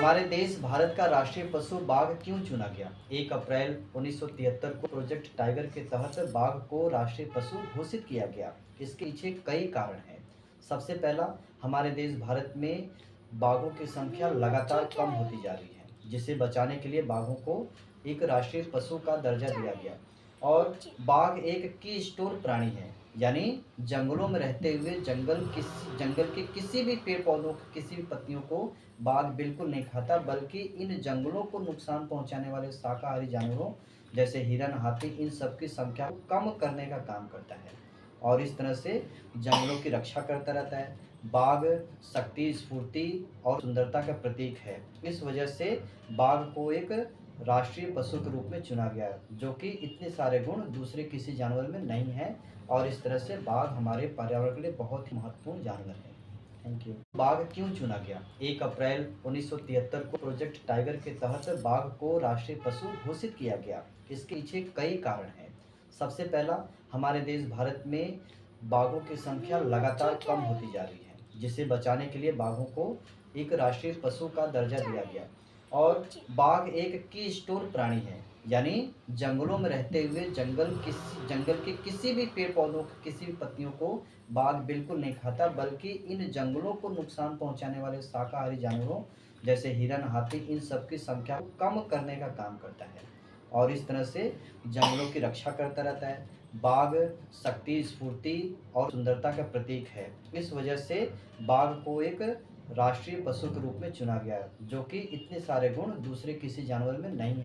हमारे देश भारत का राष्ट्रीय पशु बाघ क्यों चुना गया? 1 अप्रैल 1973 को प्रोजेक्ट टाइगर के तहत बाघ को राष्ट्रीय पशु घोषित किया गया। इसके पीछे कई कारण हैं। सबसे पहला, हमारे देश भारत में बाघों की संख्या लगातार कम होती जा रही है, जिसे बचाने के लिए बाघों को एक राष्ट्रीय पशु का दर्जा दिया गया। और बाघ एक की स्टोन प्राणी है, यानी जंगलों में रहते हुए जंगल के किसी भी पेड़ पौधों किसी भी पत्तियों को बाघ बिल्कुल नहीं खाता, बल्कि इन जंगलों को नुकसान पहुंचाने वाले शाकाहारी जानवरों जैसे हिरन, हाथी, इन सब की संख्या को कम करने का काम करता है और इस तरह से जंगलों की रक्षा करता रहता है। बाघ शक्ति, स्फूर्ति और सुंदरता का प्रतीक है। इस वजह से बाघ को एक राष्ट्रीय पशु के रूप में चुना गया, जो कि इतने सारे गुण दूसरे किसी जानवर में नहीं है और इस तरह से बाघ हमारे पर्यावरण के लिए बहुत ही महत्वपूर्ण जानवर है। Thank you. बाघ क्यों चुना गया? 1 अप्रैल 1973 को प्रोजेक्ट टाइगर के तहत बाघ को राष्ट्रीय पशु घोषित किया गया। इसके पीछे कई कारण हैं। सबसे पहला, हमारे देश भारत में बाघों की संख्या लगातार कम होती जा रही है, जिसे बचाने के लिए बाघों को एक राष्ट्रीय पशु का दर्जा दिया गया। और बाघ एक की स्टोन प्राणी है, यानी जंगलों में रहते हुए जंगल के किसी भी पेड़ पौधों किसी भी पत्तियों को बाघ बिल्कुल नहीं खाता, बल्कि इन जंगलों को नुकसान पहुंचाने वाले शाकाहारी जानवरों जैसे हिरन, हाथी, इन सब की संख्या को कम करने का काम करता है और इस तरह से जंगलों की रक्षा करता रहता है। बाघ शक्ति, स्फूर्ति और सुंदरता का प्रतीक है। इस वजह से बाघ को एक राष्ट्रीय पशु के रूप में चुना गया, जो कि इतने सारे गुण दूसरे किसी जानवर में नहीं है।